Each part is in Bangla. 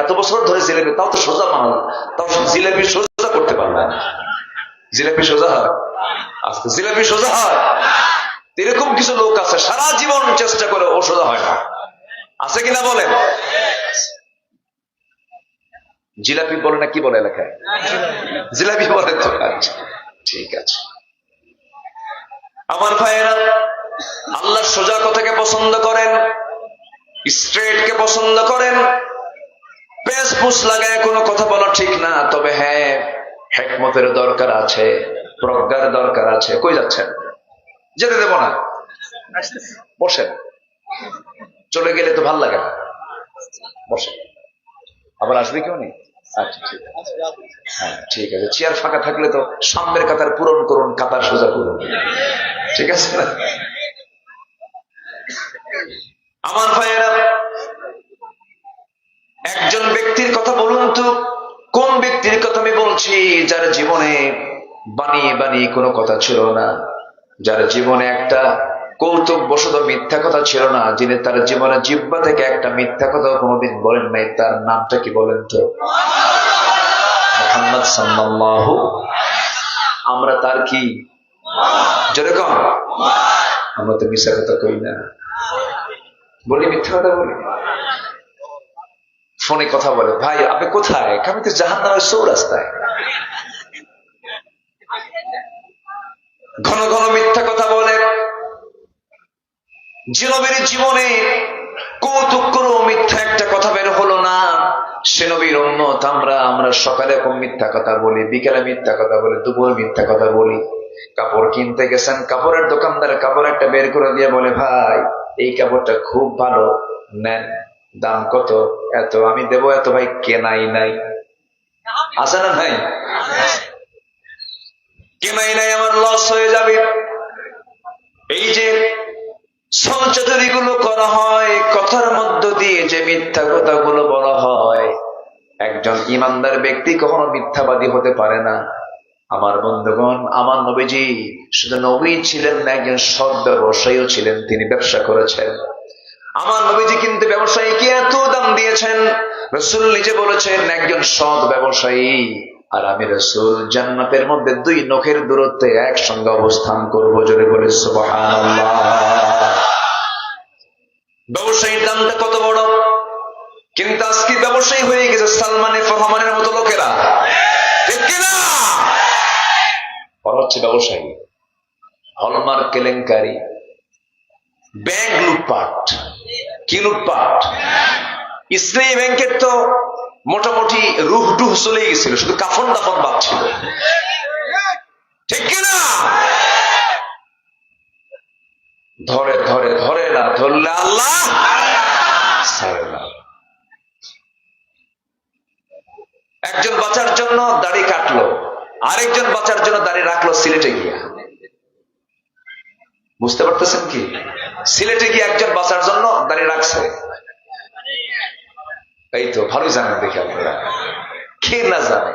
এত বছর ধরে জিলেপি, তাও তো সোজা বানাল, তাও জিলেপি সোজা করতে পারলাম না। জিলেপি সোজা হয়? আজকে জিলেপি সোজা হয়? এরকম কিছু লোক আছে সারা জীবন চেষ্টা করে, ও সোজা হয় না। আছে কিনা বলেন? জিলাপি বলে না কি বলে এলাকায়? জিলাপি বলে তো। আচ্ছা ঠিক আছে। আমার ভাইয়েরা, আল্লাহ সোজা কথাকে পছন্দ করেন, স্ট্রেট কে পছন্দ করেন। পেস পুস লাগায় কোনো কথা বলা ঠিক না, তবে হ্যাঁ হিকমতের দরকার আছে, প্রজ্ঞার দরকার আছে। কই যাচ্ছেন? যেতে দেব না, বসেন। চলে গেলে তো ভাল লাগে না, বসেন। আবার আসবে কেউ নেই? আচ্ছা ঠিক আছে, হ্যাঁ ঠিক আছে। চেয়ার ফাঁকা থাকলে তো সামনের কাতার পূরণ করুন, কাতার সোজা করুন, ঠিক আছে না? আমার ভাইয়েরা, একজন ব্যক্তির কথা বলুন তো, কোন ব্যক্তির কথা আমি বলছি যার জীবনে বানিয়ে বানিয়ে কোনো কথা ছিল না, যার জীবনে একটা কৌতুক বশত মিথ্যা কথা ছিল না, যিনি তার জীবনে জিহ্বা থেকে একটা মিথ্যা কথা কোনোদিন বলেন নাই। তার নামটা কি বলেন তো? মুহাম্মদ সাল্লাল্লাহু। আমরা তার কি যেরকম, আমরা তো মিথ্যা কথা কই না, বলি মিথ্যা কথা বলি। ফোনে কথা বলে, ভাই আপনি কোথায়? আমি তো জাহান্নামের চৌরাস্তায়। ঘন ঘন মিথ্যা কথা বলে। যে নবীর জীবনে কৌতুক কোনো মিথ্যা একটা কথা বের হলো না, সে নবীর উম্মত আমরা সকালে কম মিথ্যা কথা বলি, বিকেলে মিথ্যা কথা বলি, দুপুরে মিথ্যা কথা বলি। কাপড় কিনতে গেছেন, কাপড়ের দোকানদার কাপড় একটা বের করে দিয়ে বলে, ভাই এই কাপড়টা খুব ভালো, নেন। দাম কত? এত। আমি দেবো এত। ভাই কেনাই নাই। আছে না ভাই? কেনাই নাই, আমার লস হয়ে যাবে। এই যে ছলচাতুরি গুলো করা হয়, কথার মধ্য দিয়ে যে মিথ্যা কথাগুলো বলা হয়, একজন ইমানদার ব্যক্তি কখনো মিথ্যাবাদী হতে পারে না। আমার বন্ধুগণ, আমার নবীজি শুধু নবী ছিলেন না, একজন সৎ ব্যবসায়ীও ছিলেন। তিনি ব্যবসা করেছেন। আমার নবীজি কিন্তু ব্যবসায়ীকে এত দাম দিয়েছেন, রাসূল নিজে বলেছেন একজন সৎ ব্যবসায়ী আর আমি রাসূল জান্নাতের মধ্যে 2 নখের দূরত্বে একসঙ্গে অবস্থান করব। জোরে বলে সুবহানাল্লাহ। ব্যবসায়ীর দামটা কত বড়! কিন্তু আজকে ব্যবসায়ী হয়ে গেছে সালমানের ফরমানের মতো লোকেরা, ঠিক কিনা? ওরা হচ্ছে ব্যবসায়ী। হলমার্ক কেলেঙ্কারি, ব্যাংক লুটপাট। কি লুটপাট? ইসলামী ব্যাংকের তো মোটামুটি রুহ টুহ চলে গেছিল, শুধু কাফন দাফন বাদ ছিল, ঠিক কিনা? ধরে ধরে ধরে না, ধরলে আল্লাহ ছাড়ে না। একজন বাঁচার জন্য দাড়ি কাটলো, আরেকজন বাঁচার জন্য দাড়ি রাখলো সিলেটে গিয়া। বুঝতে পারতেছেন কি? সিলেটে গিয়ে একজন বাঁচার জন্য দাড়ি রাখছে। এই তো ভালোই জানেন দেখি আপনারা, কে না জানে?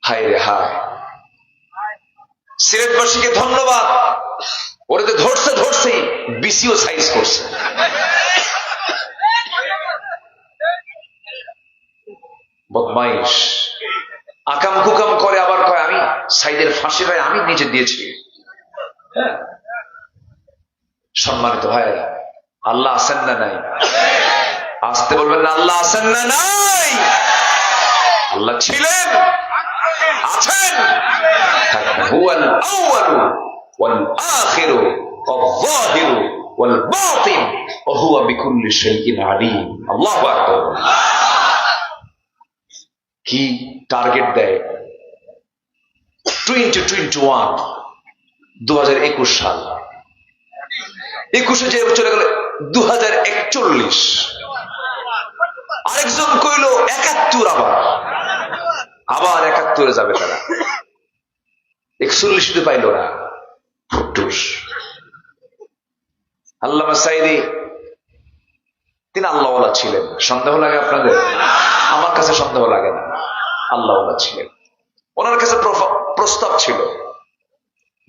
হায় রে হায়, সিলেটবাসীকে ধন্যবাদ, ওরে তো ধরছেই বিসিও সাইজ করছে। বদমাইশ, আকাম কুকাম করে, আবার কয় আমি সাইদের ফাঁসি ভাই আমি নিজে দিয়েছি। সম্মানিত ভাইরা, আল্লাহ আছেন না নাই? আসতে বলবেন না, আল্লাহ আছেন না নাই? আল্লাহ ছিলেন, আছেন, হুয়াল আউয়ালু ওয়াল আখিরু ওয়াল যাহিরু ওয়াল বাতিন ওয়া হুয়া বিকুল্লি শাইইন আলীম। আল্লাহু আকবার। কি টার্গেট দেয়? 2021, 2021 সাল। 21 যে চলে গেল 2041। আরেকজন কইল 71, আবার 71 যাবে তারা। 41 পাইল না, ফুটুস। আল্লামা সাঈদী তিনি আল্লাহওয়ালা ছিলেন। সন্দেহ লাগে আপনাদের? আমার কাছে সন্দেহ লাগে না, আল্লাহওয়ালা ছিলেন। ওনার কাছে প্রস্তাব ছিল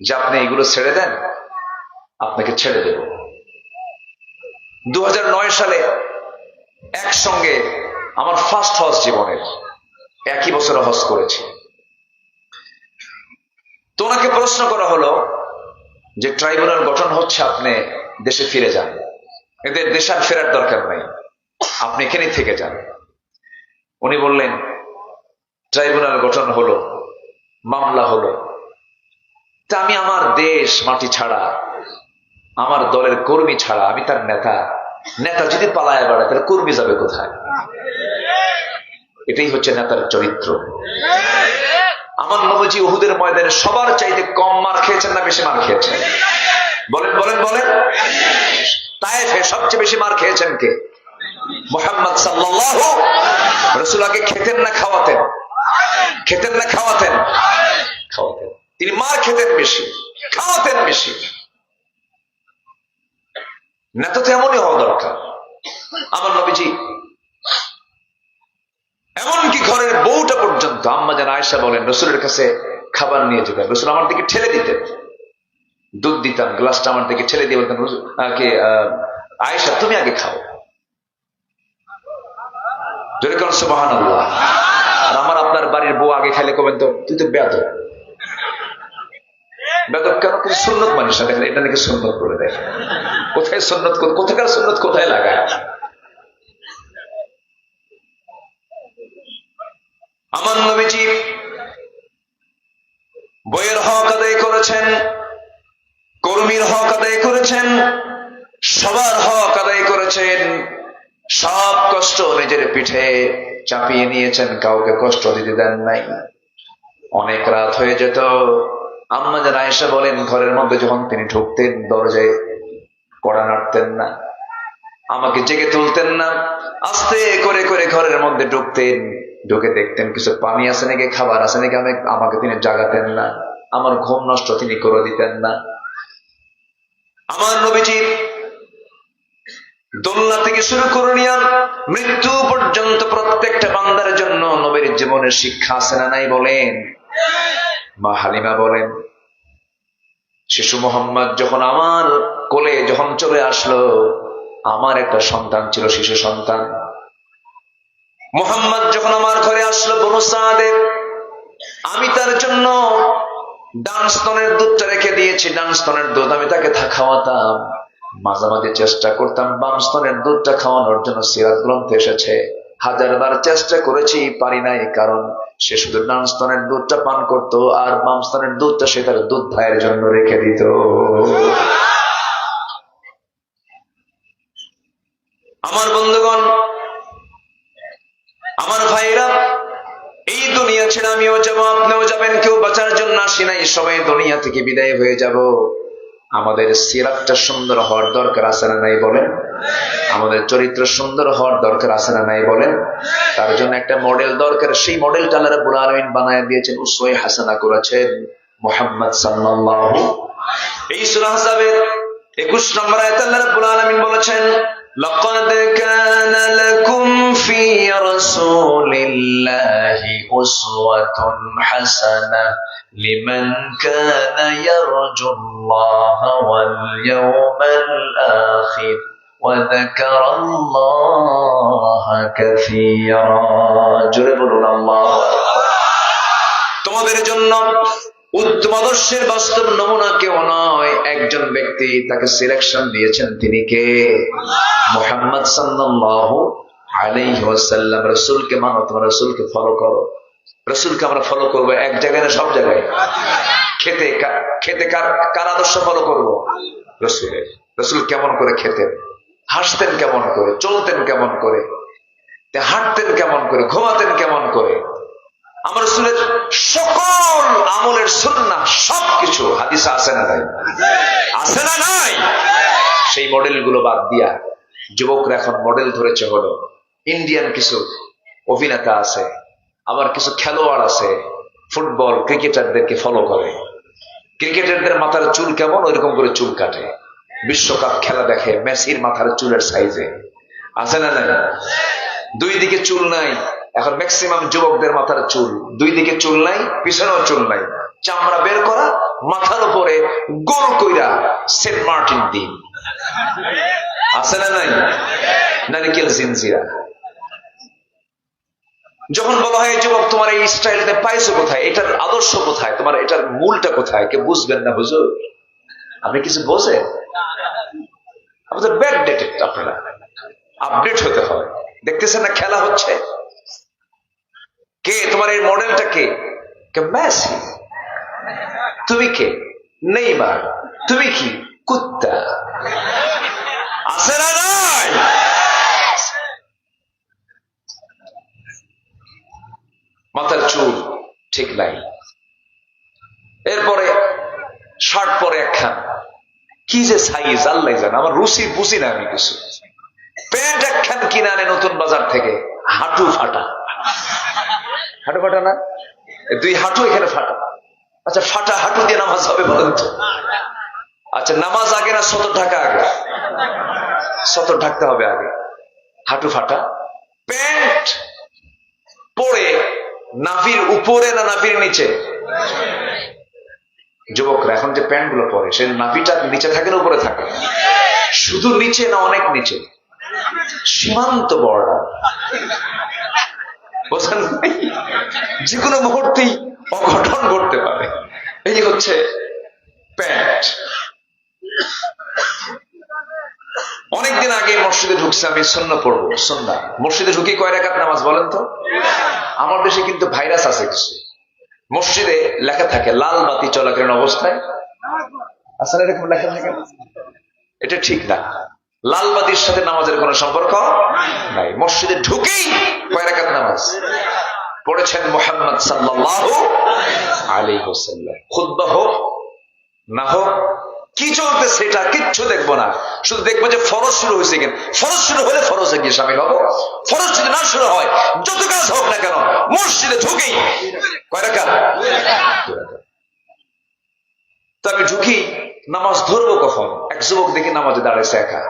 যে আপনি এগুলো ছেড়ে দেন, আপনাকে ছেড়ে দেব। 2009 সালে একসঙ্গে আমার ফার্স্ট হজ জীবনের, একই বছরে হজ করেছি। তো ওনাকে প্রশ্ন করা হলো যে ট্রাইব্যুনাল গঠন হচ্ছে, আপনি দেশে ফিরে যান, এদের দেশে আর ফেরার দরকার নাই, আপনি এখানেই থেকে যান। উনি বললেন ট্রাইব্যুনাল গঠন হলো, মামলা হলো, তা আমি আমার দেশ মাটি ছাড়া, আমার দলের কর্মী ছাড়া, আমি তার নেতা, নেতা যদি পালায় বেড়ায় তাহলে কর্মী যাবে কোথায়? এটাই হচ্ছে নেতার চরিত্র। আমার নবীজি উহুদের ময়দানে সবার চাইতে কম মার খেয়েছেন না বেশি মার খেয়েছেন? বলেন বলেন বলেন। তায়েফে সবচেয়ে বেশি মার খেয়েছেন কে? মুহাম্মদ সাল্লাল্লাহু। রাসূল আগে খেতেন না খাওয়াতেন? খেতেন না খাওয়াতেন? খাওয়াতেন। তিনি মার খেতেন বেশি, খাওয়াতেন বেশি। নেতা তো এমনই হওয়া দরকার। আমার নবীজি এমনকি ঘরের বউটা পর্যন্ত, আম্মা জান আয়েশা বলেন, রাসূলের কাছে খাবার নিয়ে যেতেন, রাসূল আমার দিকে ঠেলে দিতেন, দুধ দিতাম, গ্লাসটা আমার দিকে ঠেলে দিয়ে বলতেন, আয়েশা তুমি আগে খাও। জোরে কোন সুবহানাল্লাহ। আর আমার আপনার বাড়ির বউ আগে খাইলে কবেন তো তুই তো বেয়াদব। বেয়াদব কেন? কিছু সুন্নত মানিস না, দেখেন এটা নাকি সুন্নত করে দেয়। কোথায় সুন্নত, কোথাকার সুন্নত কোথায় লাগায়? আমার নবীজি বইয়ের হক আদায় করেছেন, কর্মীর হক আদায় করেছেন, সবার হক আদায় করেছেন, সব কষ্ট নিজের পিঠে চাপিয়ে নিয়েছেন, কাউকে কষ্ট দিতে দেন নাই। অনেক রাত হয়ে যেত, আম্মা জান আয়েশা বলেন ঘরের মধ্যে যখন তিনি ঢুকতেন দরজায় কড়া নাড়তেন না, আমাকে জেগে তুলতেন না, আস্তে করে করে ঘরের মধ্যে ঢুকতেন, ঢুকে দেখতেন কিছু পানি আছে নাকি, খাবার আছে নাকি, আমাকে তিনি জাগাতেন না, আমার ঘুম নষ্ট তিনি করে দিতেন না। আমার নবীজি দোলনা থেকে শুরু করে নিয়ে মৃত্যু পর্যন্ত প্রত্যেকটা বান্দার জন্য নবীর জীবনের শিক্ষা আছে না নাই বলেন? মা হালিমা বলেন, শিশু মোহাম্মদ যখন আমার কোলে যখন চলে আসলো, আমার একটা সন্তান ছিল, শিশু সন্তান মোহাম্মদ যখন আমার ঘরে আসলো বনু সাদে, আমি তার জন্য ডান স্তনের দুধটা রেখে দিয়েছি, ডান স্তনের দুধ আমি তাকে খাওয়াতাম, মাঝে মাঝে চেষ্টা করতাম বাম স্তনের দুধটা খাওয়ানোর জন্য। সিরাত গ্রন্থে এসেছে 1000 বার চেষ্টা করেছি, পারি নাই, কারণ সে শুধু ডান স্তনের দুধটা পান করত, আর বাম স্তনের দুধটা সে তার দুধ ভাইয়ের জন্য রেখে দিত। আমার বন্ধুগণ, আমার ভাইরা, এই দুনিয়া ছেড়ে আমিও যাবো, আপনিও যাবেন, কেউ বাঁচার জন্য আসি নাই, সবাই দুনিয়া থেকে বিদায় হয়ে যাব। আমাদের সিরাতটা সুন্দর হওয়ার দরকার আছে না নাই বলেন? আমাদের চরিত্র সুন্দর হওয়ার দরকার আছে না নাই বলেন? তার জন্য একটা মডেল দরকার, সেই মডেলটা আল্লাহ রাব্বুল আলামিন বানায় দিয়েছেন, উসওয়ায়ে হাসানা করেছেন মুহাম্মদ সাল্লাল্লাহু। এই সূরা আহজাবের 21 নম্বর আয়াতে আল্লাহ রাব্বুল আলামিন বলেছেন, লাকাদ কানা লাকুম ফি রাসূলিল্লাহি উসওয়াতুন হাসানাহ লিমান কানা ইয়ারজুল্লাহা ওয়াল ইয়াওমাল আখির ওয়া যাকারাল্লাহা কাসীরা। জোরে বলুন আল্লাহু আকবার। তোমাদের জন্য উত্তম আদর্শের বাস্তব নমুনা কেউ নয়, একজন ব্যক্তি, তাকে সিলেকশন দিয়েছেন, তিনি কে? মুহাম্মদ সাল্লাল্লাহু আলাইহি ওয়াসাল্লাম। রাসূলকে মানো, তোমরা রাসূলকে ফলো করো। রাসূলকে আমরা ফলো করবো এক জায়গায় না সব জায়গায়? খেতে খেতে কার আদর্শ ফলো করবো? রাসূলের। রাসূল কেমন করে খেতেন, হাসতেন কেমন করে, চলতেন কেমন করে, হাঁটতেন কেমন করে, ঘুমাতেন কেমন করে, আমার রাসূলের সকল আমলের সুন্নাহ সবকিছু হাদিসে আছে না নাই? আছে না নাই? সেই মডেলগুলো বাদ দিয়া যুবকরা এখন মডেল ধরেছে হলো ইন্ডিয়ান কিছু অভিনেতা আছে, আবার কিছু খেলোয়াড় আছে, ফুটবল ক্রিকেটারদেরকে ফলো করে। ক্রিকেটারদের মাথার চুল কেমন, ওইরকম করে চুল কাটে। বিশ্বকাপ খেলা দেখে, মেসির মাথার চুলের সাইজে, আছে না নাই? দুই দিকে চুল নাই। এখন ম্যাক্সিমাম যুবকদের মাথার চুল দুই দিকে চুল নাই, পিছনেও চুল নাই, চামড়া বের করা, মাথার উপরে গোল কইরা সেন্ট মার্টিন দিন, আছে না নাই? নারিকেল জিনজিরা। যখন বলা হয় যুবক তোমার এই স্টাইলটা পাইছো কোথায়, এটার আদর্শ কোথায়, তোমার এটার মূলটা কোথায়, কে বুঝবেন না হুজুর? আপনি কিছু বোঝেন? আপনাদের ব্যাক ডেটেড, আপনারা আপডেট হতে হয়। দেখতেছেন না খেলা হচ্ছে, কে তোমার এই মডেলটা, কে মেসি, তুমি কে নেইমার, তুমি কি কুত্তা, আছে না নাই? মাথার চুল ঠিক নাই, এরপরে শার্ট পরে একখান, কি যে সাইজ আল্লাহ জানে, আমার রুচি বুঝি না আমি কিছু। প্যান্ট একখান কিনে আনে নতুন বাজার থেকে, হাঁটু ফাটা, হাঁটু ফাটা না, দুই হাঁটু এখানে ফাটা। আচ্ছা ফাটা হাঁটু দিয়ে নামাজ হবে বলেন তো? আচ্ছা নামাজ আগে না সতর ঢাকা আগে? সতর ঢাকতে হবে আগে। হাঁটু ফাটা, প্যান্ট পরে নাভির উপরে না নাভির নিচে? যুবকরা এখন যে প্যান্ট গুলো পরে, সে নাভিটা নিচে থাকে না উপরে থাকে? শুধু নিচে না অনেক নিচে, সীমান্ত বর্ডার, বোঝেন? যে কোনো মুহূর্তেই অঘটন ঘটতে পারে। এই হচ্ছে প্যান্ট। অনেকদিন আগে মসজিদে ঢুকছে, আমি সুন্নাহ পড়বো, সুন্নাহ। মসজিদে ঢুকি কয় রাকাত নামাজ বলেন তো? আমার দেশে কিন্তু ভাইরাস আছে কিছু, মসজিদে লেখা থাকে লাল বাতি চলাকালীন অবস্থায়, আসলে এরকম লেখা থাকে, এটা ঠিক না। লাল বাতির সাথে নামাজের কোনো সম্পর্ক নাই। মসজিদে ঢুকেই কয় রাকাত নামাজ পড়েছেন মুহাম্মদ সাল্লাল্লাহু আলাইহি ওয়াসাল্লাম। খুতবা হোক না হোক, কি চলতেছে এটা কিচ্ছু দেখবো না, শুধু দেখবো যে ফরজ শুরু হয়েছে কিনা। ফরজ শুরু হলে ফরজে গিয়ে সামিল হবো, ফরজ যদি না শুরু হয়, যত কাজ হোক না কেন, মসজিদে ঢুকেই কয় রাকাত। তো আমি ঢুকি, নামাজ ধরবো কখন? এক যুবক দেখি নামাজে দাঁড়াইছে একা,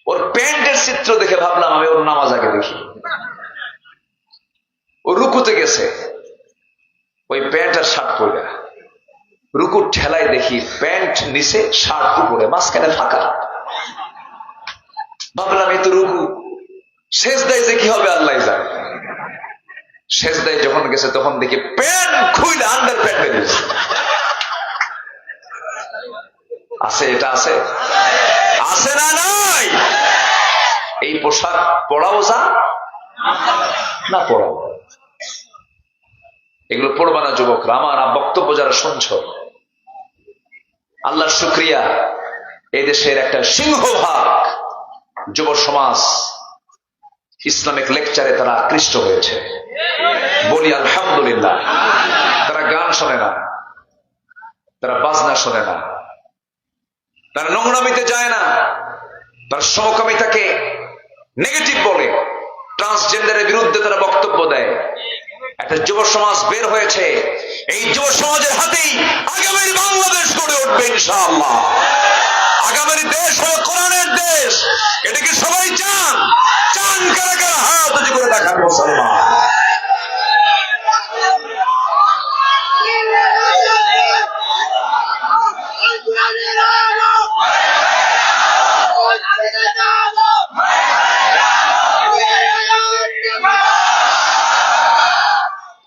ওর প্যান্টের চিত্র দেখে ভাবলাম আমি ওর নামাজ আগে দেখি। ও রুকুতে গেছে, ওই প্যান্ট আর শার্ট পরে, রুকুর ঠেলায় দেখি প্যান্ট নিচে শার্ট উপরে, মাঝখানে ফাঁকা। ভাবলাম এই তো রুকু, সেজদায় যে কি হবে আল্লাহ জানে। সেজদায় যখন গেছে তখন দেখি প্যান্ট খুইলে আন্ডার প্যান্ট বেরিয়েছে। আছে, এটা আছে, আছে না নাই? এই পোশাক পড়াও যা না পড়াও, এগুলো পড়বা না যুবকরা। আমার বক্তব্য যারা শুনছ, আল্লাহর শুকরিয়া, এই দেশের একটা সিংহভাগ যুব সমাজ ইসলামিক লেকচারে তারা আকৃষ্ট হয়েছে, বলি আলহামদুলিল্লাহ। তারা গান শোনে না, তারা বাজনা শোনে না, তারা নোংরামিতে যায় না, তারা সমকামিতাকে নেগেটিভ বলে, ট্রান্সজেন্ডারের বিরুদ্ধে তারা বক্তব্য দেয়। একটা যুব সমাজ বের হয়েছে, এই যুব সমাজের হাতেই আগামীর বাংলাদেশ গড়ে উঠবে ইনশাআল্লাহ। আগামীর দেশ হলো কোরআনের দেশ, এটা কি সবাই চান? চান কারা কারা? হাত উঁচু করে দেখান মুসলমান।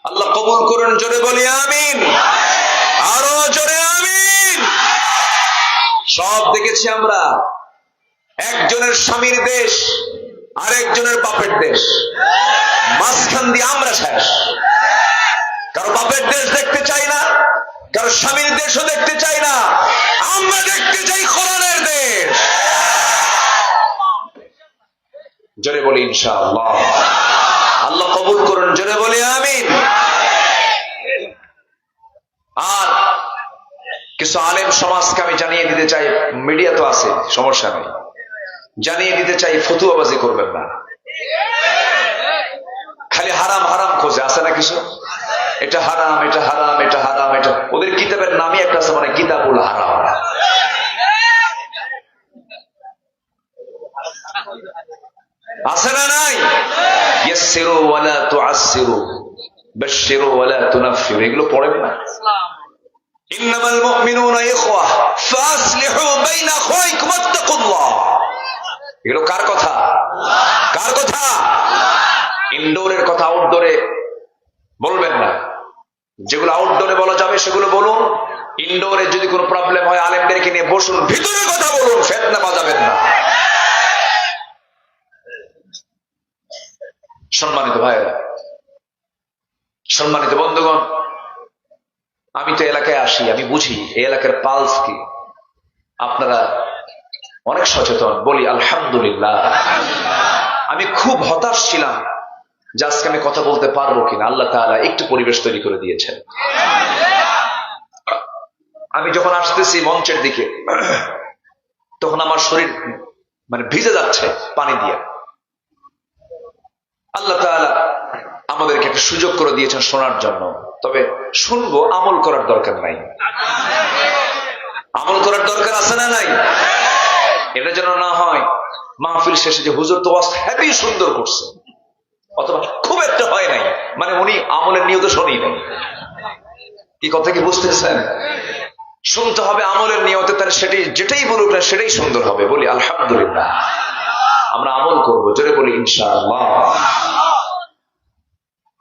আল্লাহ কবুল করুন, জোরে বলি আমিন, আরো জোরে আমিন। সব দেখেছি আমরা, একজনের স্বামীর দেশ আর একজনের বাপের দেশ, মাঝখান দিয়ে আমরা শেষ। কারো বাপের দেশ দেখতে চাই না, কারো স্বামীর দেশও দেখতে চাই না, আমরা দেখতে চাই কোরআনের দেশ। জোরে বলি ইনশাআল্লাহ। আল্লাহ কবুল করুন, জোরে বলি আমিন। আর কিছু আলেম সমাজকে আমি জানিয়ে দিতে চাই, মিডিয়া তো আছে, সমস্যা নেই, জানিয়ে দিতে চাই, ফতুয়াবাজি করবেন না। খালি হারাম হারাম খোঁজে, আছে না কিছু, এটা হারাম, এটা হারাম, এটা হারাম, এটা ওদের কিতাবের নামই একটা আছে, মানে কিতাবুল হারাম। আছে না নাই? ইয়াসসিরু ওয়ালা তুআসসিরু, বাশশিরু ওয়ালা তুনাফফিরু, এগুলো পড়েন না? ইন্নামাল মুমিনুনা ইখওয়া ফাসলিহু বাইনা আখওয়াইকুম ওয়াত্তাকুল্লাহ। এগুলো কার কথা? কার কথা? ইনডোরের কথা আউটডোরে বলবেন না। যেগুলো আউটডোরে বলা যাবে সেগুলো বলুন। ইনডোরে যদি কোনো প্রবলেম হয় আলেমদেরকে নিয়ে বসুন, ভিতরে কথা বলুন, ফেতনা বাজাবেন না। সম্মানিত ভাইয়েরা, সম্মানিত বন্ধুগণ, আমি তো এলাকায় আসি, আমি বুঝি এই এলাকার পালস কি। আপনারা অনেক সচেতন, বলি আলহামদুলিল্লাহ। আমি খুব হতাশ ছিলাম যে আজকে আমি কথা বলতে পারবো কিনা। আল্লাহ তাআলা একটু পরিবেশ তৈরি করে দিয়েছেন। আমি যখন আসতেছি মঞ্চের দিকে, তখন আমার শরীর ভিজে যাচ্ছে পানি দিয়ে। আল্লাহ তাআলা আমাদেরকে একটা সুযোগ করে দিয়েছেন শোনার জন্য। তবে শুনবো, আমল করার দরকার নাই। আমল করার দরকার আছে না নাই? এটা যেন না হয় মাহফিল শেষে যে হুজুর তো হেভি সুন্দর করছে, অথবা খুব একটা হয় নাই, উনি আমলের নিয়ত শুনি নাই। কি কথা কি বুঝতেছেন? শুনতে হবে আমলের নিয়তে, তাহলে সেটাই যেটাই বলুক না সেটাই সুন্দর হবে। বলি আলহামদুলিল্লাহ। আমরা আমল করবো, জোরে বলি ইনশাআল্লাহ।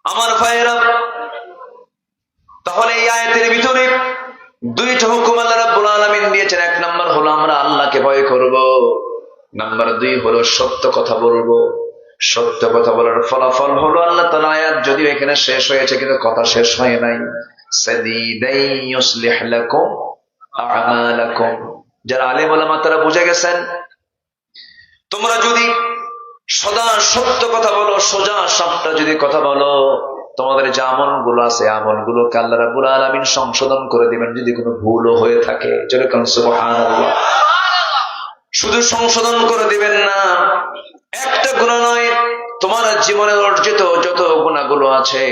আমার ভাইয়েরা, তাহলে এই আয়াতের ভিতরে দুইটা হুকুম আল্লাহ রাব্বুল আলামিন দিয়েছেন। এক নাম্বার হলো আমরা আল্লাহকে ভয় করব, নাম্বার 2 হলো সত্য কথা বলবো। সত্য কথা বলার ফলাফল হলো আল্লাহ তাআলা আয়াত যদিও এখানে শেষ হয়েছে, কিন্তু কথা শেষ হয় নাই। সাদিদাই ইউসলিহ লাকুম আ'মালাকুম। যারা আলেম ওলামা তারা বুঝে গেছেন, তোমরা যদি সদা সত্য কথা বলো, সোজা সাপটা যদি কথা বলো, তোমাদের যে আমলগুলো আছে আমলগুলোকে আল্লাহ রাব্বুল আলামিন সংশোধন করে দিবেন যদি কোনো ভুলও হয়ে থাকে। যেরকম সুবহানাল্লাহ। শুধু সংশোধন করে দিবেন না, একটা গুনাহ নয়, তোমার জীবনে অর্জিত যত গুনাহগুলো আছে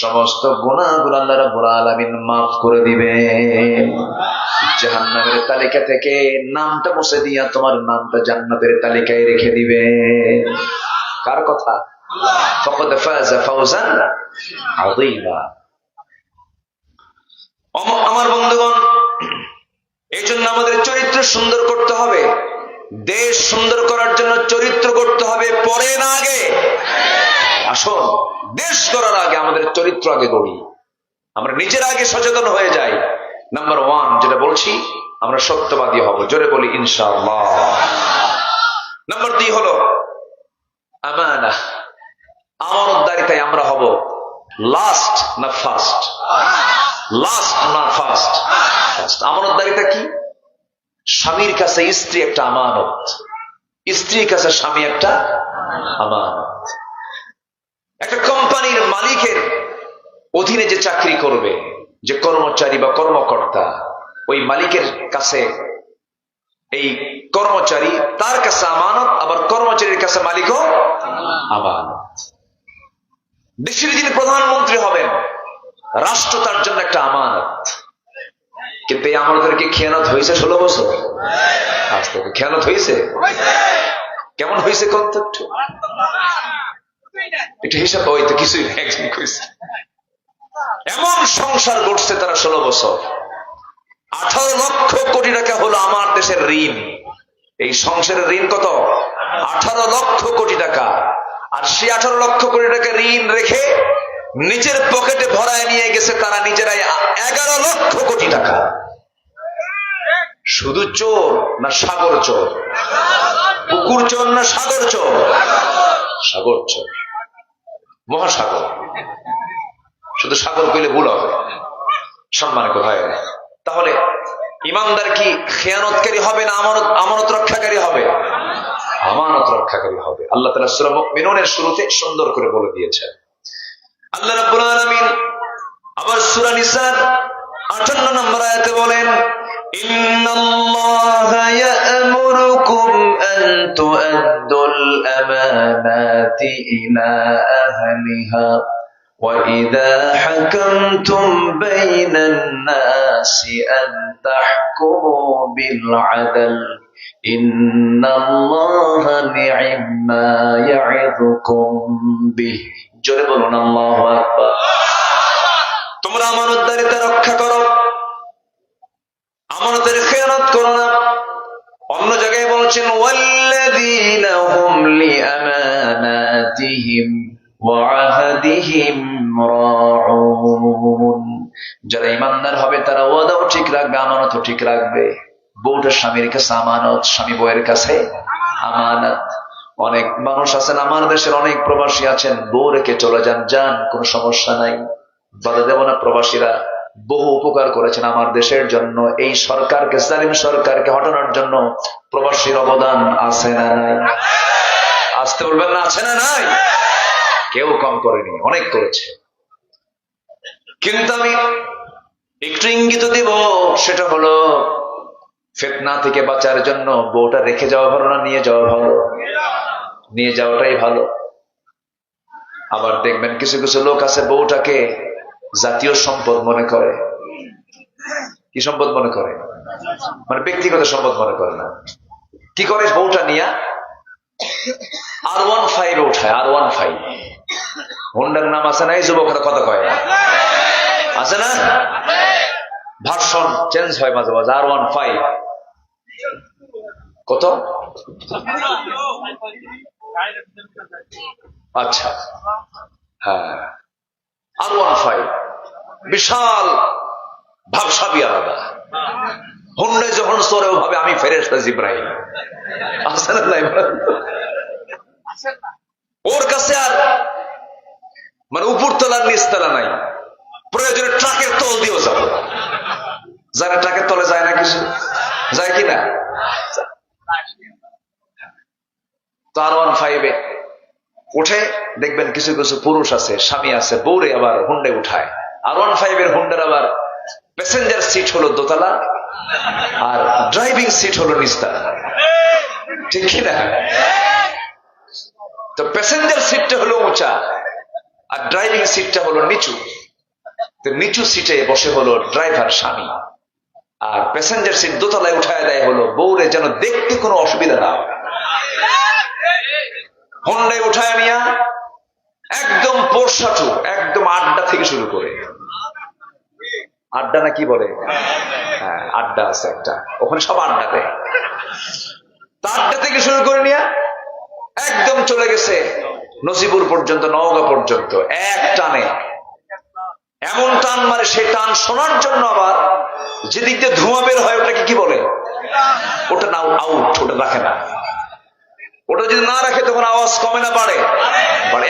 সমস্ত গুনাহগুলো আল্লাহ রাব্বুল আলামিন মাফ করে দিবেন। জাহান্নামের তালিকা থেকে নামটা মুছে দিয়া তোমার নামটা জান্নাতের তালিকায় রেখে দিবেন। কার কথা? ফাকাদ ফাযা ফাওজান আযীমা। আমার বন্ধুগণ, এই জন্য আমাদের চরিত্র সুন্দর করতে হবে। দেশ সুন্দর করার জন্য চরিত্র করতে হবে, পরে না আগে। আসুন, দেশ গড়ার আগে আমাদের চরিত্র আগে গড়ি। আমরা নিজের আগে সচেতন হয়ে যাই। নাম্বার 1 যেটা বলছি, আমরা সত্যবাদী হব। জোরে বলি ইনশাআল্লাহ। নাম্বার 2 হলো আমানা, আমানতদারিতায় আমরা হব লাস্ট না ফার্স্ট। লাস্ট না ফার্স্ট। আমানতদারিতা কি? স্বামীর কাছে স্ত্রী একটা আমানত, স্ত্রীর কাছে স্বামী একটা আমানত। একটা কোম্পানির মালিকের অধীনে যে চাকরি করবে, যে কর্মচারী বা কর্মকর্তা, ওই মালিকের কাছে এই কর্মচারী তার কাছে আমানত, আবার কর্মচারীর কাছে মালিকও আমানত। দেশের যিনি প্রধানমন্ত্রী হবেন, রাষ্ট্র তার জন্য একটা আমানত। কিন্তু এই আমানতের কি খেয়ানত হয়েছে 16 বছর? আজ থেকে খেয়ানত হয়েছে? কেমন হয়েছে কত একটু হিসাব হইতো কিছুই একদিন কইছে। এমন সংসার গড়ছে তারা 16 বছর। 18 লক্ষ কোটি টাকা হলো আমার দেশের ঋণ। এই সংসারের ঋণ কত? 18 লক্ষ কোটি টাকা। আর সেই 18 লক্ষ কোটি টাকা ঋণ রেখে নিজের পকেটে ভরায় নিয়ে গেছে তারা নিজেরাই 11 লক্ষ কোটি টাকা। শুধু চোর না সাগর চোর? পুকুর চোর না সাগর চোর? সাগর চোর, মহাসাগর। শুধু সাগর কইলে ভুল হবে। সম্মানিত ভাইয়েরা, তাহলে ইমানদার কি খেয়ানতকারী হবে না আমানত রক্ষাকারী হবে? আমানত রক্ষাকারী হবে। আল্লাহ তাআলা সূরা মুমিনুনের শুরুতে সুন্দর করে বলে দিয়েছেন। আল্লাহ রাব্বুল আলামিন আবার সূরা নিসার 58 নম্বর আয়াতে বলেন, ইন্নাল্লাহা ইয়া'মুরুকুম আন তু'আদ্দুল আমানাতি ইলা আহলিহা ওয়া ইযা হাকামতুম বাইনান নাসি আন তাহকুমু বিল আদল ইন্নাল্লাহা নি'মা ইয়া'যুকুম বিহি। জোরে বলুন আল্লাহু আকবার। তোমরা আমানতদারিতা রক্ষা করো, আমানতের খেয়ানত করো না। অন্য জায়গায় বলছেন ওয়াল্লাযীনা হুম লিআমানাতিহিম ওয়া আহদিহিম রাউন, যারা ঈমানদার হবে তারা ওয়াদাও ঠিক রাখবে, আমানতও ঠিক রাখবে। বউটা স্বামীর কাছে আমানত, স্বামী বউয়ের কাছে আমানত। অনেক মানুষ আছেন, আমার দেশের অনেক প্রবাসী আছেন, বউ রেখে চলে যান, যান, কোনো সমস্যা নাই, বাধা দেব না। প্রবাসীরা বহু উপকার করেছেন আমার দেশের জন্য। এই সরকারকে, জালিম সরকারকে হটানোর জন্য প্রবাসীর অবদান আছে না নাই? আসতে বলবেন না, আছে না নাই? কেউ কম করেনি, অনেক করেছে। কিন্তু আমি একটু ইঙ্গিত দিব, সেটা হলো ফিতনা থেকে বাঁচার জন্য বউটা রেখে যাওয়া ভালো না নিয়ে যাওয়া ভালো? নিয়ে যাওয়াটাই ভালো। আবার দেখবেন কিছু কিছু লোক আছে বউটাকে জাতীয় সম্পদ মনে করে। কি সম্পদ মনে করে? মানে ব্যক্তিগত সম্পদ মনে করে না। কি করে? বউটা নিয়ে R15 উঠায়। R15 হোন্ডার নাম আছে না? এই যুবকরা কথা কয় না, আছে না? ভার্সন চেঞ্জ হয় মাঝে মাঝে। R15 কত? আচ্ছা, হ্যাঁ, R15 বিশাল ভাবসাবি আলাদা। হুন্ডায় যখন চড়েও ভাবে আমি ফেরেশতা জিবরাইল। আছে না? ওর কাছে আর মানে উপরতলার নিচতলা নাই, প্রয়োজনে ট্রাকের তল দিয়েও যাবে। যারা ট্রাকের তলে যায় না, কিছু যায় কিনা? তো R15 উঠে দেখবেন কিছু কিছু পুরুষ আছে, স্বামী আছে, বউরে আবার হুন্ডায় উঠায়। R15 হুন্ডার আবার প্যাসেঞ্জার সিট হলো দোতলা আর ড্রাইভিং সিট হলো নিচতলা, ঠিক কিনা? তো প্যাসেঞ্জার সিটটা হলো উঁচা আর ড্রাইভিং সিটটা হলো নিচু। তো নিচু সিটে বসে হলো ড্রাইভার স্বামী, আর প্যাসেঞ্জার সিট দোতলায় উঠায় দেয় হলো বউরে, যেন দেখতে কোনো অসুবিধা না হয়। হুন্ডায় উঠায় নিয়া একদম পোরসাটু, একদম আড্ডা থেকে শুরু করে, আড্ডা না কি বলে? হ্যাঁ, আড্ডা আছে একটা, ওখানে সব আড্ডা দেয়। আড্ডা থেকে শুরু করে নিয়ে একদম চলে গেছে নজিবুর পর্যন্ত, নওগাঁ পর্যন্ত, এক টানে। এমন টান মারে, সে টান শোনার জন্য আবার যেদিক দিয়ে ধোঁয়া বের হয় ওটাকে কি বলে? ওটা না, আউট, ওটা রাখে না। ওটা যদি না রাখে তখন আওয়াজ কমে না বাড়ে?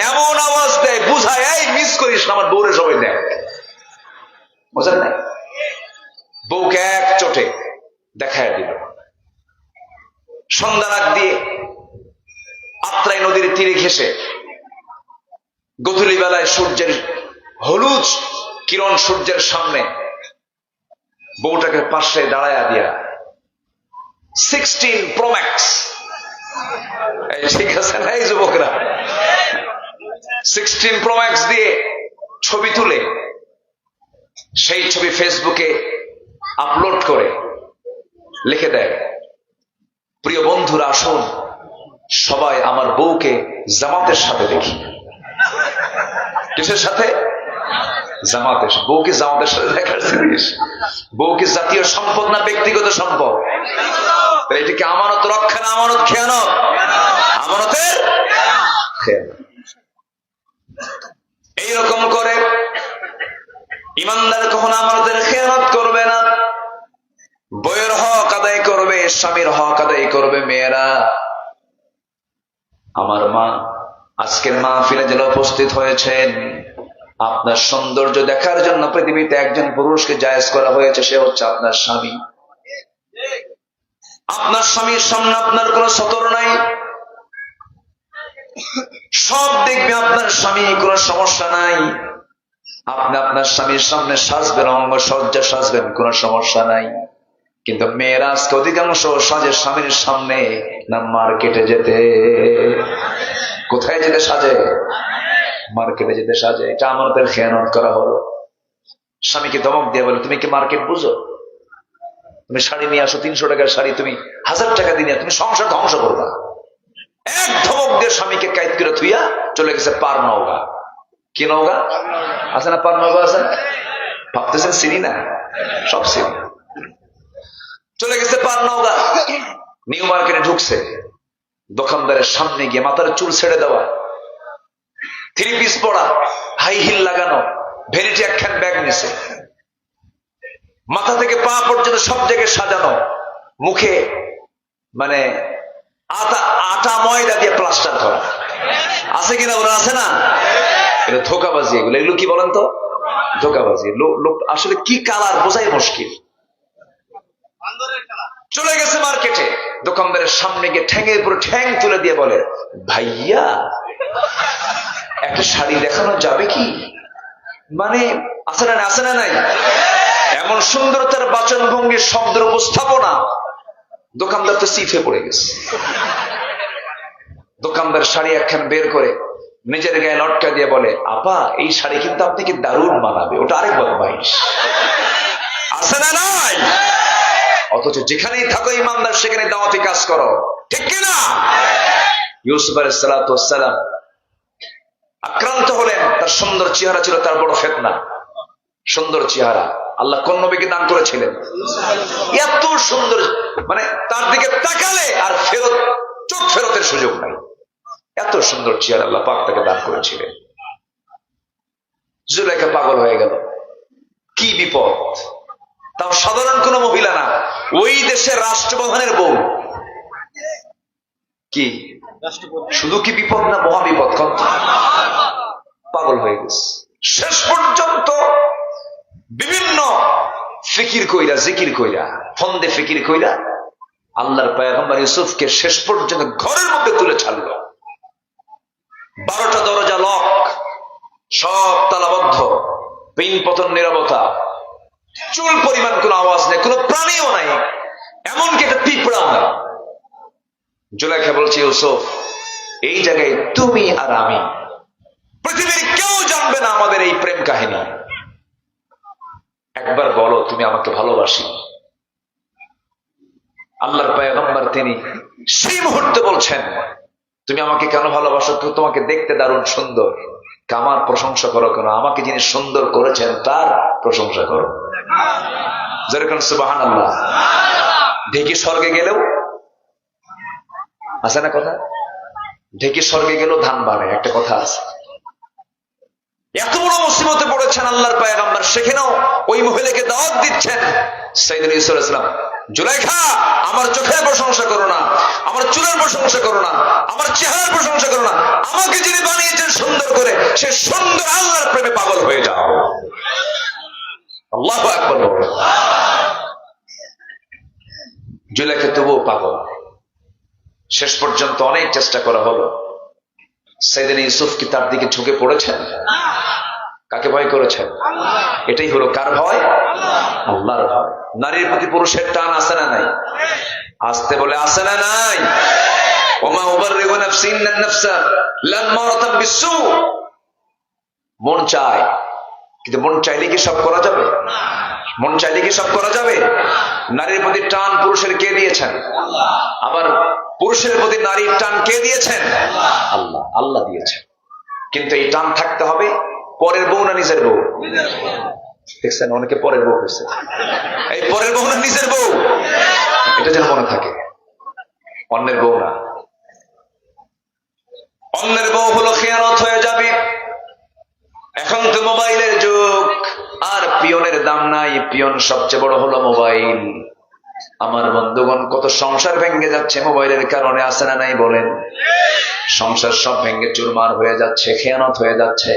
এমন আওয়াজ দেয় বুঝায়, এই মিস করিস না, আমার বউরে সবাই দেয়। বুঝলেন না? বউকে এক চোটে দেখায় দিল। সন্ধ্যা রাত দিয়ে আত্রাই নদীর তীরে ঘেসে গোধূলি বেলায় সূর্যের হলুদ কিরণ সূর্যের সামনে বউটাকে পাশে দাঁড়ায়া দিয়া 16 Pro Max, ঠিক আছে না? এই যুবকরা 16 Pro Max দিয়ে ছবি তুলে সেই ছবি ফেসবুকে আপলোড করে লিখে দেয়, প্রিয় বন্ধুরা আসুন সবাই আমার বউকে জামাতের সাথে দেখি। কিসের সাথে? জামাতের। বউকে জামাতের সাথে দেখার জিনিস? বউ কি জাতীয় সম্পদ না ব্যক্তিগত সম্পদ? এটা কি আমানত রক্ষা না আমানত খেয়ানত? আমানতের খেয়ানত। এইরকম করে ইমানদার কখনো আমানতের খেয়ানত করবে না। বইয়ের হক আদায় করবে, স্বামীর হক আদায় করবে। মেয়েরা, আমার মা আজকের মাহফিলে যারা উপস্থিত হয়েছেন, আপনার সৌন্দর্য দেখার জন্য পৃথিবীতে একজন পুরুষকে জায়েজ করা হয়েছে, সে হচ্ছে আপনার স্বামী। আপনার স্বামীর সামনে আপনার কোনো সতর নাই, সব দেখবে আপনার স্বামী, কোনো সমস্যা নাই। আপনি আপনার স্বামীর সামনে সাজবেন, অঙ্গ সজ্জা সাজবেন, কোনো সমস্যা নাই। কিন্তু মেয়েরা আজকে অধিকাংশ সাজে স্বামীর সামনে না মার্কেটে যেতে। কোথায় যেতে সাজে? মার্কেটে যেতে সাজে। এটা আমাদের খেয়ানত করা হলো। স্বামীকে ধমক দিয়ে বলে, তুমি কি মার্কেট বুঝো? তুমি শাড়ি নিয়ে আসো, 300 টাকার শাড়ি তুমি 1000 টাকা দিয়ে তুমি সংসার ধ্বংস করবা। এক ধমক দিয়ে স্বামীকে কাইদ করে থুইয়া চলে গেছে পার নওগা। কি নওগা আছে না? পার নওগা আছে। ভাবতেছেন চিনি না? সব চিনি। চলে গেছে পার নওগা। নিউ মার্কেটে ঢুকছে, দোকানদারের সামনে গিয়ে মাথার চুল ছেড়ে দেওয়া, 3 পিস পরা, হাই হিল লাগানো, ভ্যানিটি একখান ব্যাগ নিছে, মাথা থেকে পা পর্যন্ত সব জায়গায় সাজানো, মুখে মানে আটা ময়দা দিয়ে প্লাস্টার করা। আছে কিনা ওরা? আছে না? এটা ধোকাবাজি। এগুলো কি বলেন তো? ধোকাবাজি। লোক আসলে কি কালার বোঝাই মুশকিল। চলে গেছে মার্কেটে, দোকানদারের সামনে গিয়ে ঠ্যাঙের উপরে ঠ্যাং তুলে দিয়ে বলে, ভাইয়া একটা শাড়ি দেখানো যাবে কি? মানে আছে না নাই? এমন সুন্দরতার বাচন ভঙ্গি, শব্দের উপস্থাপনা, দোকানদার তো সিফে পড়ে গেছে। দোকানদার শাড়ি একখান বের করে নিজের গায়ে লটকা দিয়ে বলে, আপা এই শাড়ি কিন্তু আপনাকে দারুণ মানাবে। ওটা আরেক বদমাইশ। আছে না নাই? অথচ যেখানেই থাকো ইমানদার, সেখানে দাওয়াতি কাজ করো, ঠিক কিনা? ইউসুফ আলাইহিস সালাতু ওয়াস সালাম আক্রান্ত হলেন, তার সুন্দর চেহারা ছিল তার বড় ফিতনা। সুন্দর চেহারা আল্লাহ কোন নবীকে দান করেছিলেন? এত সুন্দর, মানে তার দিকে তাকালে আর চোখ ফেরতের সুযোগ নাই, এত সুন্দর চেহারা আল্লাহ পাক তাকে দান করেছিলেন। জুলাইখা পাগল হয়ে গেল। কি বিপদ! তাও সাধারণ কোন মহিলা না, ওই দেশের রাষ্ট্রপ্রধানের বউ। কি শুধু কি বিপদ না, মহা বিপদ। পাগল হয়ে গেছে। শেষ পর্যন্ত বিভিন্ন ফিকির কইরা, জিকির কইরা, ফন্দে ফিকির কইরা আল্লাহর পয়গম্বর ইউসুফকে শেষ পর্যন্ত ঘরের মধ্যে তুলে ছাড়লো। 12টা দরজা লক, সব তালাবদ্ধ, পিন পতন নীরবতা, চুল পরিমাণ কোন আওয়াজ নেই, কোন প্রাণীও নাই, এমনকি একটা পিঁপড়াও না। জুলাইখা বলছে, ইউসুফ এই জায়গায় তুমি আর আমি, পৃথিবীর কেউ জানবে না আমাদের এই প্রেম কাহিনী। একবার বলো তুমি আমাকে ভালোবাসি। আল্লাহর পয়গম্বর তিনি সেই মুহূর্তে বলছেন, তুমি আমাকে কেন ভালোবাসো? তোমাকে দেখতে দারুণ সুন্দর। আমার প্রশংসা করো কেন? আমাকে যিনি সুন্দর করেছেন তার প্রশংসা করো। যেরকম সুবহানাল্লাহ। ঢেকি স্বর্গে গেলেও, আছে না কথা, ঢেকি স্বর্গে গেলেও ধান বাড়ে, একটা কথা আছে। এত বড় মুসিবতে পড়েছেন আল্লাহর পয়গম্বর, সেখানেও ওই মহিলাকে দাওয়াত দিচ্ছেন। সাইয়েদনা ইউসুফ আলাইহিস সালাম, জুলাইখা আমার চোখের প্রশংসা করো না, আমার চুলের প্রশংসা করো না, আমার চেহারার প্রশংসা করো না, আমাকে যিনি বানিয়েছেন সুন্দর করে, সে সুন্দর আল্লাহর প্রেমে পাগল হয়ে যাও। আল্লাহু আকবার। জুলাইখা তবুও পাগল। শেষ পর্যন্ত অনেক চেষ্টা করা হলো। সাইয়েদনা ইউসুফ কি তার দিকে ঝুঁকে পড়েছেন? কাকে ভয় করেছেন? এটাই হলো কার ভয়? আল্লাহর ভয়। নারীর প্রতি পুরুষের টান আছে না নাই? আসতে বলে আছে না নাই? ওমা উবাররিউ নাফসি ইন্নান নাফসা লাম্মারাতাম বিসু। মন চায়, কিন্তু মন চাইলে কি সব করা যাবে? মন চাইলে কি সব করা যাবে? নারীর প্রতি টান পুরুষের কে দিয়েছেন? আবার পুরুষের প্রতি নারীর টান কে দিয়েছেন? আল্লাহ। আল্লাহ দিয়েছেন। কিন্তু এই টান থাকতে হবে পরের বউ না নিজের বউ? দেখছেন অনেকে পরের বউ হয়েছে। এই পরের বউ না নিজের বউ, এটা যেন মনে থাকে। অন্যের বউ না। অন্যের বউ হলো খেয়ানত হয়ে যাবে। এখন তো মোবাইলের যুগ, আর পিয়নের দাম নাই। পিয়ন সবচেয়ে বড় হলো মোবাইল। আমার বন্ধুগণ, কত সংসার ভেঙে যাচ্ছে মোবাইলের কারণে, আছে না নাই বলেন? সংসার সব ভেঙে চুরমার হয়ে যাচ্ছে, খেয়ানত হয়ে যাচ্ছে।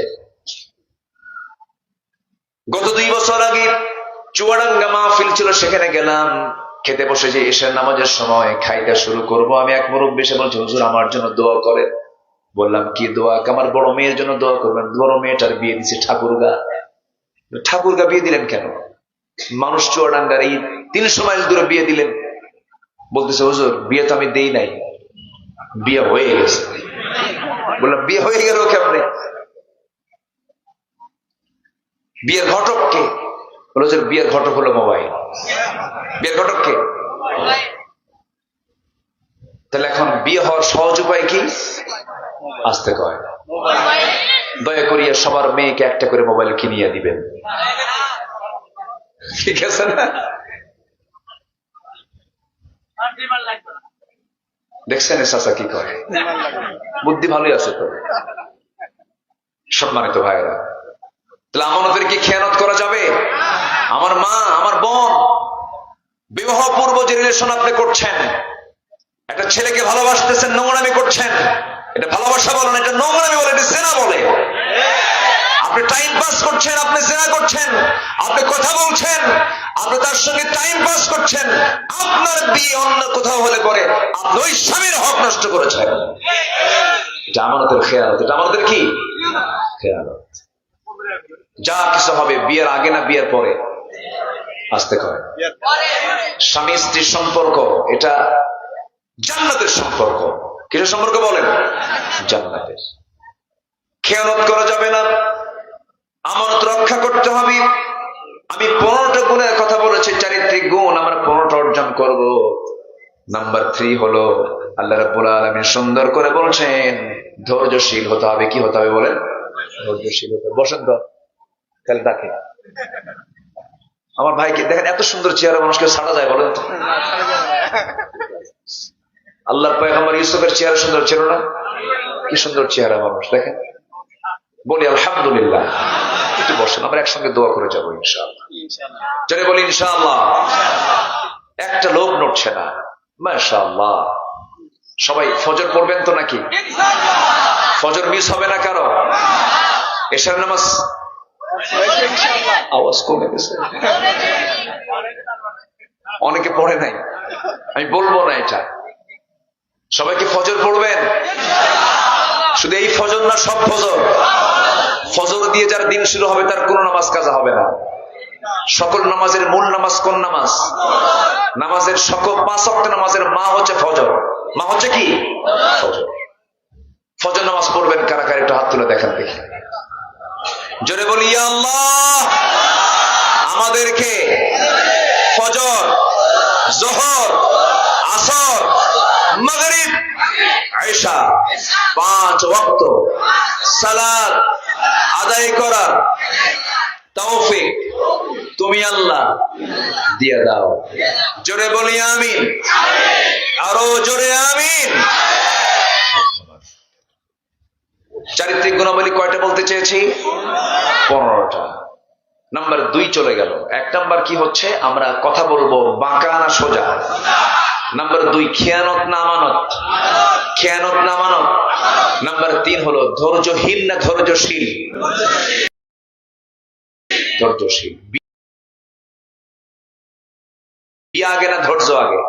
গত 2 বছর আগে চুয়াডাঙ্গা মাহফিল ছিল, সেখানে গেলাম। খেতে বসে যে এশার নামাজের সময় খাইতে শুরু করব, আমি এক মুরব্বি এসে বলছে, হুজুর আমার জন্য দোয়া করেন। বললাম কি দোয়া? আমার বড় মেয়ের জন্য দোয়া করবেন। বড় মেয়েটার বিয়ে দিচ্ছে ঠাকুরগা। ঠাকুরগা বিয়ে দিলেন কেন? মানুষ চুয়াডাঙ্গার এই 300 মাইল দূরে বিয়ে দিলেন। বলতেছে, হুজুর বিয়ে তো আমি দেই নাই, বিয়ে হয়ে গেছে। বললাম বিয়ে হয়ে গেল কেমনে? বিয়ের ঘটক কে? বলো যে বিয়ের ঘটক হলো মোবাইল। বিয়ের ঘটক কে? তাহলে এখন বিয়ে হওয়ার সহজ উপায় কি? আসতে কয়, দয়া করিয়া সবার মেয়েকে একটা করে মোবাইল কিনিয়ে দিবেন। ঠিক আছে না? দেখছেন চাচা কি করে, বুদ্ধি ভালোই আছে তো। সম্মানিত ভাইরা, তাহলে আমানতের কি খেয়ানত করা যাবে? আমার মা, আমার বোন, বিবাহ পূর্ব যে রিলেশন আপনি করছেন, একটা ছেলেকে ভালোবাসতেছেন, নোংরামি করছেন, এটা ভালোবাসা বলেন, এটা নোংরামি বলে, এটা জেনা বলে। আপনি টাইম পাস করছেন, আপনি জেনা করছেন, আপনি কথা বলছেন, আপনি তার সঙ্গে টাইম পাস করছেন, আপনার বিয়ে অন্য কোথাও হলে পরে আপনি ওই স্বামীর হক নষ্ট করেছেন। এটা আমানতের খেয়ালত। এটা আমাদের কি খেয়ালত? যা কিছু হবে বিয়ের আগে না বিয়ের পরে? আসতে কয় স্বামী স্ত্রীর সম্পর্ক, এটা জান্নাতের সম্পর্ক। কিসের সম্পর্ক বলেন? জান্নাতের। খেয়ানত করা যাবে না, আমানত রক্ষা করতে হবে। আমি 15টা গুণের কথা বলেছি, চারিত্রিক গুণ আমরা 15টা অর্জন করব। নাম্বার 3 হলো আল্লাহ রাব্বুল আলামিন সুন্দর করে বলছেন ধৈর্যশীল হতে হবে। কি হতে হবে বলেন? ধৈর্যশীল হতে হবে। বসেন তো, তাহলে ডাকে আমার ভাইকে দেখেন, এত সুন্দর চেহারা মানুষকে ছাড়া যায় বলেন তো? আল্লাহর পয়গম্বর ইউসুফের চেহারা সুন্দর ছিল না? কি সুন্দর চেহারা মানুষ, দেখেন। বলি আলহামদুলিল্লাহ। একটু বসেন, আমরা একসঙ্গে দোয়া করে যাবো ইনশাআল্লাহ। জোরে বলি ইনশাআল্লাহ। একটা লোক নড়ছে না, মাশাআল্লাহ। সবাই ফজর পড়বেন তো নাকি? ফজর মিস হবে না কারো? এশার নামাজ আওয়াজ কমে গেছে, অনেকে পড়ে নাই, আমি বলবো না এটা। সবাইকে ফজর পড়বেন? শুধু এই ফজর না, সব ফজর। ফজর দিয়ে যার দিন শুরু হবে তার কোনো নামাজ কাজা হবে না। সকল নামাজের মূল নামাজ কোন নামাজ? নামাজের সকল 5 ওয়াক্ত নামাজের মা হচ্ছে ফজর। মা হচ্ছে কি? ফজর। ফজর নামাজ পড়বেন কারা কারা? একটু হাত তুলে দেখেন দেখি। জোরে বলি ইয়া আল্লাহ। আমাদেরকে ফজর, যোহর, আসর, মাগরিব, ইশা 5 ওয়াক্ত সালাত আদায় করার তৌফিক তুমি আল্লাহ দিয়ে দাও। জোরে বলি আমিন। আরো জোরে আমিন। চারিত্রিক গুণাবলী কয়টা বলতে চেয়েছি? 15টা। নাম্বার 2 চলে গেল। 1 নাম্বার কি হচ্ছে? আমরা কথা বলবো বাঁকা না সোজা। নাম্বার 2 খেয়ানত না আমানত? খেয়ানত না আমানত? নাম্বার 3 হলো ধৈর্যহীন না ধৈর্যশীল? ধৈর্যশীল। বিয়ে আগে না ধৈর্য আগে?